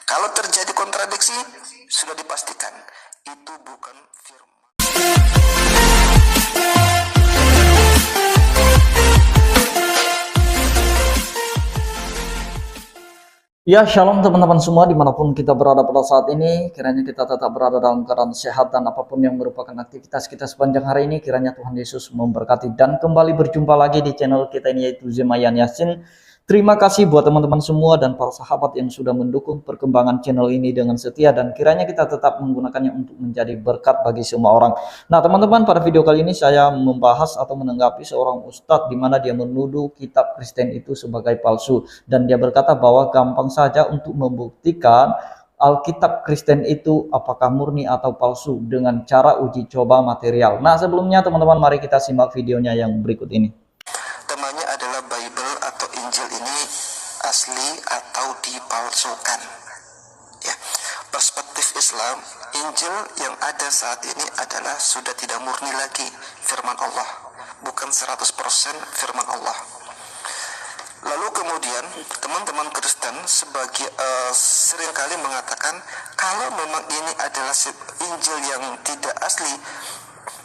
Kalau terjadi kontradiksi, sudah dipastikan itu bukan firman. Ya, shalom teman-teman semua dimanapun kita berada pada saat ini. Kiranya kita tetap berada dalam keadaan sehat dan apapun yang merupakan aktivitas kita sepanjang hari ini, kiranya Tuhan Yesus memberkati. Dan kembali berjumpa lagi di channel kita ini, yaitu Zemayan Yasin. Terima kasih buat teman-teman semua dan para sahabat yang sudah mendukung perkembangan channel ini dengan setia, dan kiranya kita tetap menggunakannya untuk menjadi berkat bagi semua orang. Nah teman-teman, pada video kali ini saya membahas atau menanggapi seorang ustadz di mana dia menuduh kitab Kristen itu sebagai palsu, dan dia berkata bahwa gampang saja untuk membuktikan Alkitab Kristen itu apakah murni atau palsu dengan cara uji coba material. Nah sebelumnya teman-teman, mari kita simak videonya yang berikut ini. Temanya adalah Bible atau Injil ini asli atau dipalsukan. Ya, perspektif Islam, Injil yang ada saat ini adalah sudah tidak murni lagi firman Allah, bukan 100% firman Allah. Lalu kemudian teman-teman Kristen seringkali mengatakan kalau memang ini adalah Injil yang tidak asli,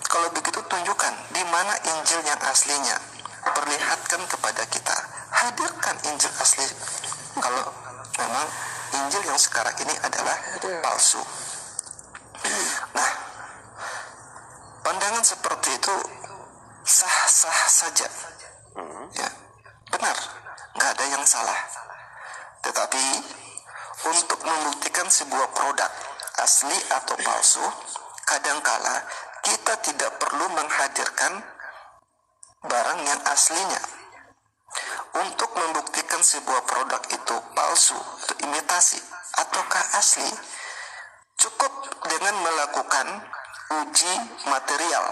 kalau begitu tunjukkan di mana Injil yang aslinya. Perlihatkan kepada kita, hadirkan Injil asli kalau memang Injil yang sekarang ini adalah palsu. Nah, pandangan seperti itu sah-sah saja, ya, benar, nggak ada yang salah. Tetapi untuk membuktikan sebuah produk asli atau palsu, kadangkala kita tidak perlu menghadirkan barang yang aslinya. Untuk membuktikan sebuah produk itu palsu, itu imitasi ataukah asli, cukup dengan melakukan uji material.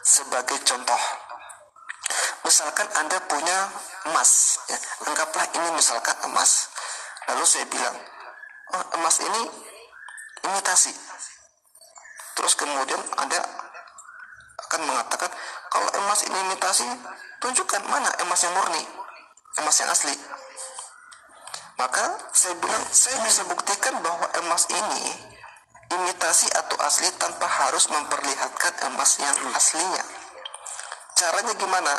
Sebagai contoh, misalkan Anda punya emas, ya, anggaplah ini misalkan emas, lalu saya bilang, oh, emas ini imitasi. Terus kemudian Anda akan mengatakan, kalau emas ini imitasi, tunjukkan mana emas yang murni, emas yang asli. Maka saya bilang, saya bisa buktikan bahwa emas ini imitasi atau asli tanpa harus memperlihatkan emas yang aslinya. Caranya gimana?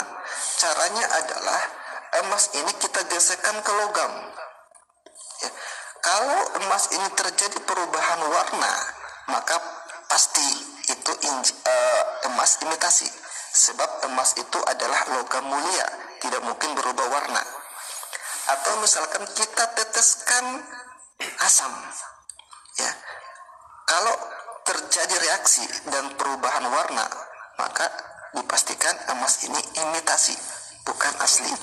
Caranya adalah emas ini kita gesekkan ke logam. Ya. Kalau emas ini terjadi perubahan warna, maka pasti itu emas imitasi. Sebab emas itu adalah logam mulia, tidak mungkin berubah warna. Atau misalkan kita teteskan asam, ya, kalau terjadi reaksi dan perubahan warna, maka dipastikan emas ini imitasi, bukan asli.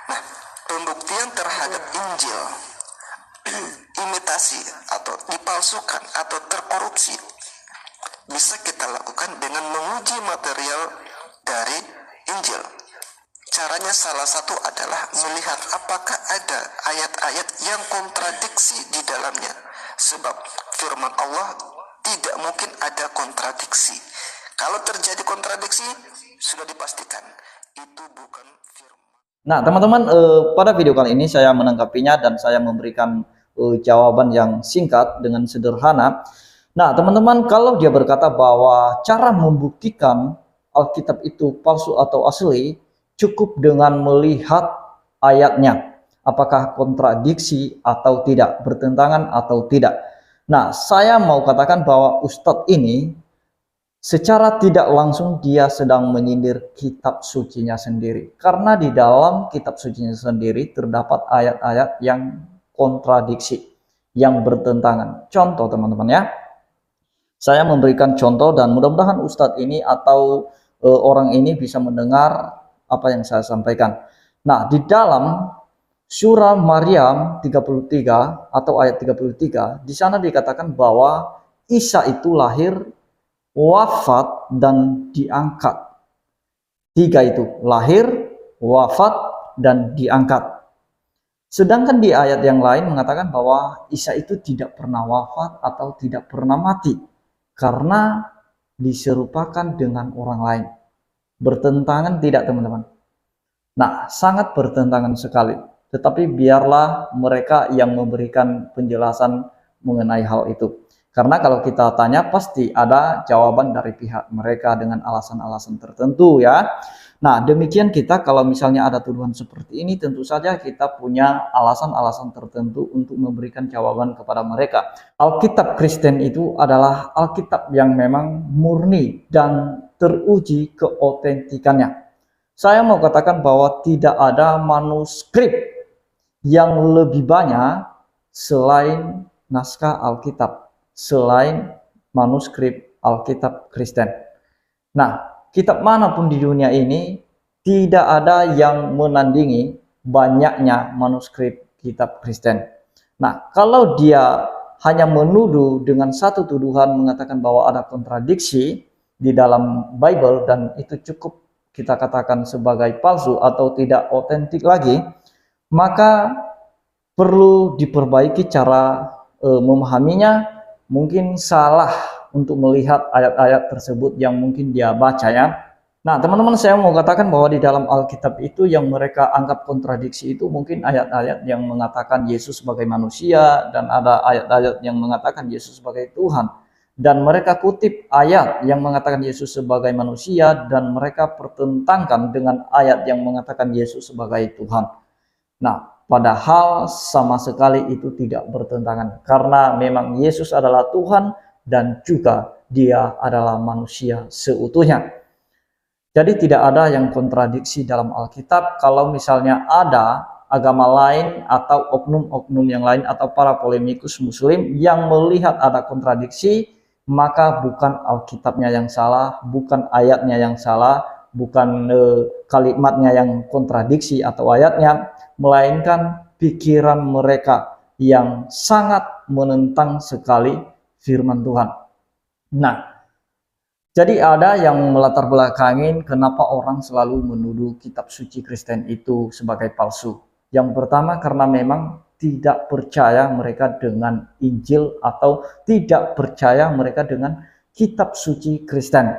Nah, pembuktian terhadap Injil imitasi atau dipalsukan atau terkorupsi bisa kita lakukan dengan menguji material dari Injil. Caranya salah satu adalah melihat apakah ada ayat-ayat yang kontradiksi di dalamnya. Sebab firman Allah tidak mungkin ada kontradiksi. Kalau terjadi kontradiksi, sudah dipastikan itu bukan firman. Nah teman-teman, pada video kali ini saya menanggapinya dan saya memberikan jawaban yang singkat dengan sederhana. Nah teman-teman, kalau dia berkata bahwa cara membuktikan Alkitab itu palsu atau asli cukup dengan melihat ayatnya, apakah kontradiksi atau tidak, bertentangan atau tidak. Nah saya mau katakan bahwa ustadz ini secara tidak langsung dia sedang menyindir kitab sucinya sendiri, karena di dalam kitab sucinya sendiri terdapat ayat-ayat yang kontradiksi, yang bertentangan. Contoh teman-teman ya, saya memberikan contoh dan mudah-mudahan ustadz ini atau orang ini bisa mendengar apa yang saya sampaikan. Nah di dalam surah Maryam 33 atau ayat 33, di sana dikatakan bahwa Isa itu lahir, wafat, dan diangkat. Tiga itu, lahir, wafat, dan diangkat. Sedangkan di ayat yang lain mengatakan bahwa Isa itu tidak pernah wafat atau tidak pernah mati, karena diserupakan dengan orang lain. Bertentangan tidak teman-teman? Nah, sangat bertentangan sekali. tetapi biarlah mereka yang memberikan penjelasan mengenai hal itu. Karena kalau kita tanya pasti ada jawaban dari pihak mereka dengan alasan-alasan tertentu ya. Nah, demikian kita kalau misalnya ada tuduhan seperti ini, tentu saja kita punya alasan-alasan tertentu untuk memberikan jawaban kepada mereka. Alkitab Kristen itu adalah Alkitab yang memang murni dan teruji keotentikannya. Saya mau katakan bahwa tidak ada manuskrip yang lebih banyak selain naskah Alkitab, selain manuskrip Alkitab Kristen. Nah, kitab manapun di dunia ini tidak ada yang menandingi banyaknya manuskrip kitab Kristen. Nah, kalau dia hanya menuduh dengan satu tuduhan mengatakan bahwa ada kontradiksi di dalam Bible dan itu cukup kita katakan sebagai palsu atau tidak otentik lagi, maka perlu diperbaiki cara memahaminya. Mungkin salah untuk melihat ayat-ayat tersebut yang mungkin dia baca ya. Nah, teman-teman, saya mau katakan bahwa di dalam Alkitab itu yang mereka anggap kontradiksi itu mungkin ayat-ayat yang mengatakan Yesus sebagai manusia dan ada ayat-ayat yang mengatakan Yesus sebagai Tuhan. Dan mereka kutip ayat yang mengatakan Yesus sebagai manusia dan mereka pertentangkan dengan ayat yang mengatakan Yesus sebagai Tuhan. Nah, padahal sama sekali itu tidak bertentangan karena memang Yesus adalah Tuhan dan juga dia adalah manusia seutuhnya. Jadi tidak ada yang kontradiksi dalam Alkitab. Kalau misalnya ada agama lain atau oknum-oknum yang lain atau para polemikus muslim yang melihat ada kontradiksi, maka bukan Alkitabnya yang salah, bukan ayatnya yang salah, bukan kalimatnya yang kontradiksi atau ayatnya, melainkan pikiran mereka yang sangat menentang sekali firman Tuhan. Nah, jadi ada yang melatar belakangin kenapa orang selalu menuduh kitab suci Kristen itu sebagai palsu. Yang pertama karena memang tidak percaya mereka dengan Injil atau tidak percaya mereka dengan kitab suci Kristen.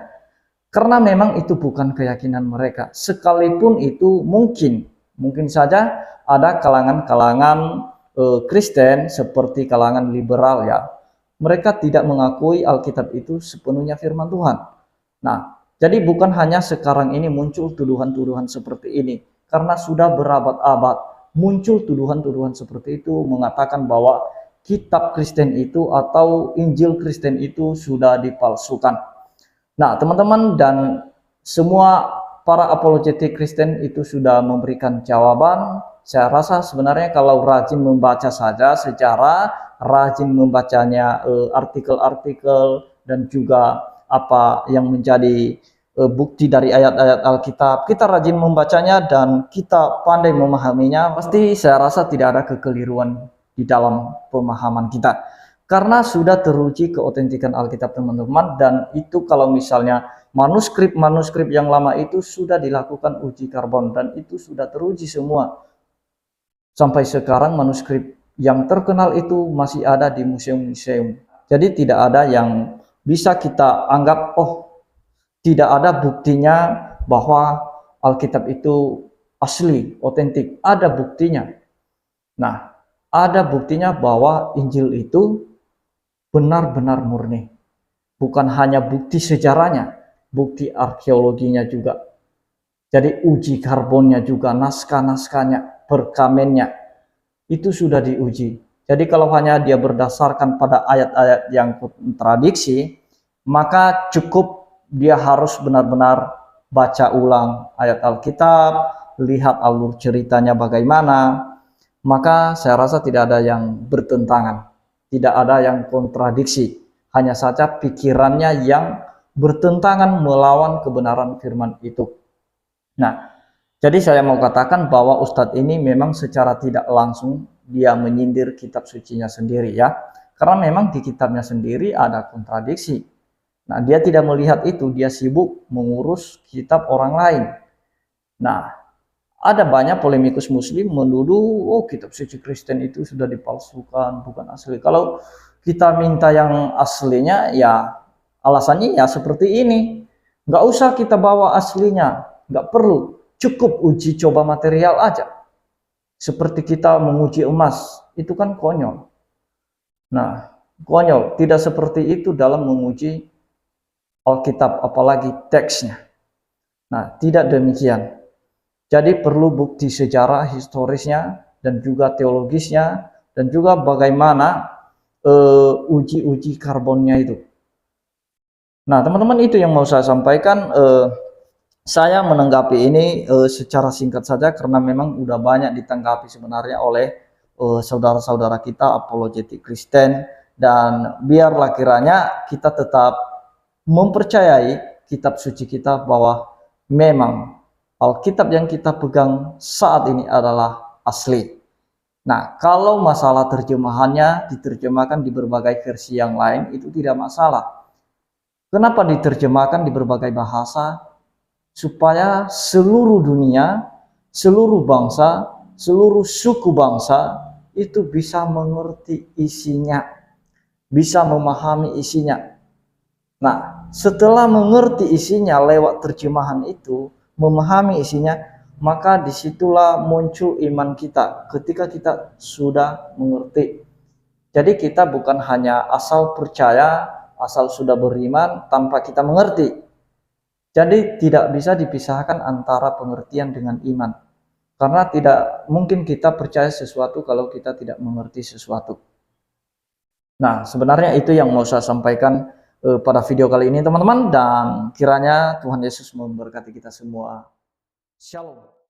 Karena memang itu bukan keyakinan mereka. Sekalipun itu mungkin saja ada kalangan-kalangan Kristen seperti kalangan liberal ya. Mereka tidak mengakui Alkitab itu sepenuhnya firman Tuhan. Nah, jadi bukan hanya sekarang ini muncul tuduhan-tuduhan seperti ini. Karena sudah berabad-abad muncul tuduhan-tuduhan seperti itu mengatakan bahwa kitab Kristen itu atau Injil Kristen itu sudah dipalsukan. Nah, teman-teman dan semua para apologetik Kristen itu sudah memberikan jawaban. Saya rasa sebenarnya kalau rajin membaca saja sejarah, rajin membacanya artikel-artikel dan juga apa yang menjadi bukti dari ayat-ayat Alkitab, kita rajin membacanya dan kita pandai memahaminya, pasti saya rasa tidak ada kekeliruan di dalam pemahaman kita. Karena sudah teruji keotentikan Alkitab teman-teman, dan itu kalau misalnya manuskrip-manuskrip yang lama itu sudah dilakukan uji karbon dan itu sudah teruji semua. Sampai sekarang manuskrip yang terkenal itu masih ada di museum-museum. Jadi tidak ada yang bisa kita anggap, oh tidak ada buktinya bahwa Alkitab itu asli, otentik. Ada buktinya. Nah, ada buktinya bahwa Injil itu benar-benar murni. Bukan hanya bukti sejarahnya, bukti arkeologinya juga. Jadi uji karbonnya juga, naskah-naskahnya, perkamennya, itu sudah diuji. Jadi kalau hanya dia berdasarkan pada ayat-ayat yang kontradiksi, maka cukup dia harus benar-benar baca ulang ayat Alkitab, lihat alur ceritanya bagaimana, maka saya rasa tidak ada yang bertentangan, tidak ada yang kontradiksi, hanya saja pikirannya yang bertentangan melawan kebenaran firman itu. Nah, jadi saya mau katakan bahwa Ustadz ini memang secara tidak langsung dia menyindir kitab sucinya sendiri ya. Karena memang di kitabnya sendiri ada kontradiksi. Nah, dia tidak melihat itu, dia sibuk mengurus kitab orang lain. Nah, ada banyak polemikus muslim menuduh, oh kitab suci Kristen itu sudah dipalsukan, bukan asli. Kalau kita minta yang aslinya, ya alasannya ya seperti ini. Nggak usah kita bawa aslinya, nggak perlu. Cukup uji coba material aja. seperti kita menguji emas, itu kan konyol. Nah, konyol, tidak seperti itu dalam menguji Alkitab, apalagi teksnya. Nah, tidak demikian. Jadi perlu bukti sejarah historisnya dan juga teologisnya dan juga bagaimana uji-uji karbonnya itu. Nah, teman-teman, itu yang mau saya sampaikan. Saya menanggapi ini secara singkat saja karena memang udah banyak ditanggapi sebenarnya oleh saudara-saudara kita apologetik Kristen, dan biarlah kiranya kita tetap mempercayai kitab suci kita bahwa memang Alkitab yang kita pegang saat ini adalah asli. Nah, kalau masalah terjemahannya diterjemahkan di berbagai versi yang lain, itu tidak masalah. Kenapa diterjemahkan di berbagai bahasa? Supaya seluruh dunia, seluruh bangsa, seluruh suku bangsa itu bisa mengerti isinya, bisa memahami isinya. Nah, setelah mengerti isinya lewat terjemahan itu, memahami isinya, maka disitulah muncul iman kita ketika kita sudah mengerti. Jadi kita bukan hanya asal percaya, asal sudah beriman tanpa kita mengerti. Jadi tidak bisa dipisahkan antara pengertian dengan iman. Karena tidak mungkin kita percaya sesuatu kalau kita tidak mengerti sesuatu. Nah, sebenarnya itu yang mau saya sampaikan pada video kali ini, teman-teman. Dan kiranya Tuhan Yesus memberkati kita semua. Shalom.